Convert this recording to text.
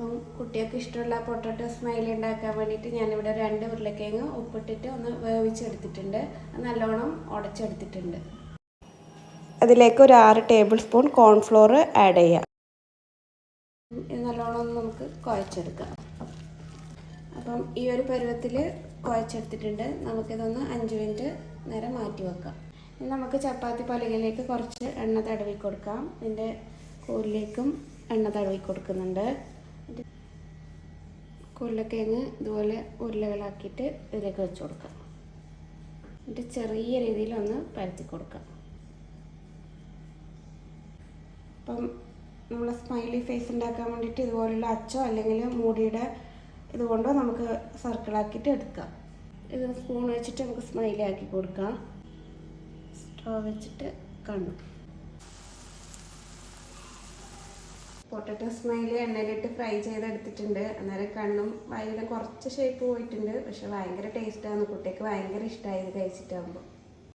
അപ്പം കുട്ടികൾക്ക് ഇഷ്ടമുള്ള പൊട്ടാറ്റോ സ്മൈലി ഉണ്ടാക്കാൻ വേണ്ടിയിട്ട് ഞാനിവിടെ 2 ഉരുളക്കിഴങ്ങ് ഉപ്പിട്ടിട്ട് ഒന്ന് വേവിച്ചെടുത്തിട്ടുണ്ട്. നല്ലോണം ഉടച്ചെടുത്തിട്ടുണ്ട്. അതിലേക്ക് ഒരു 6 ടേബിൾ സ്പൂൺ കോൺഫ്ലോർ ആഡ് ചെയ്യാം. ഇത് നല്ലോണം ഒന്ന് നമുക്ക് കുഴച്ചെടുക്കാം. അപ്പം ഈ ഒരു പരുവത്തിൽ കുഴച്ചെടുത്തിട്ടുണ്ട്. നമുക്കിതൊന്ന് 5 മിനിറ്റ് നേരം മാറ്റി വെക്കാം. ഇനി നമുക്ക് ചപ്പാത്തി പലകയിലേക്ക് കുറച്ച് എണ്ണ തടവി കൊടുക്കാം. ഇതിൻ്റെ കോലിലേക്കും എണ്ണ തടവി കൊടുക്കുന്നുണ്ട്. ഉരുളക്കിഴങ്ങ് ഇതുപോലെ ഉരുളകളാക്കിയിട്ട് ഇതിലേക്ക് വെച്ച് കൊടുക്കാം. എന്നിട്ട് ചെറിയ രീതിയിൽ ഒന്ന് പരത്തി കൊടുക്കാം. അപ്പം നമ്മൾ സ്മൈലി ഫേസ് ഉണ്ടാക്കാൻ വേണ്ടിയിട്ട് ഇതുപോലുള്ള അച്ചോ അല്ലെങ്കിൽ മൂടിയുടെ ഇതുകൊണ്ടോ നമുക്ക് സർക്കിളാക്കിയിട്ട് എടുക്കാം. ഇത് സ്പൂൺ വെച്ചിട്ട് നമുക്ക് സ്മൈലി ആക്കി കൊടുക്കാം. സ്ട്രോ വെച്ചിട്ട് കണ്ണു പൊട്ടാറ്റോ സ്മൈലി എണ്ണയിലിട്ട് ഫ്രൈ ചെയ്തെടുത്തിട്ടുണ്ട്. അന്നേരം കണ്ണും വായിലും കുറച്ച് ഷേപ്പ് പോയിട്ടുണ്ട്. പക്ഷെ ഭയങ്കര ടേസ്റ്റാണ്. കുട്ടിക്ക് ഭയങ്കര ഇഷ്ടമായി ഇത് കഴിച്ചിട്ടാകുമ്പോൾ.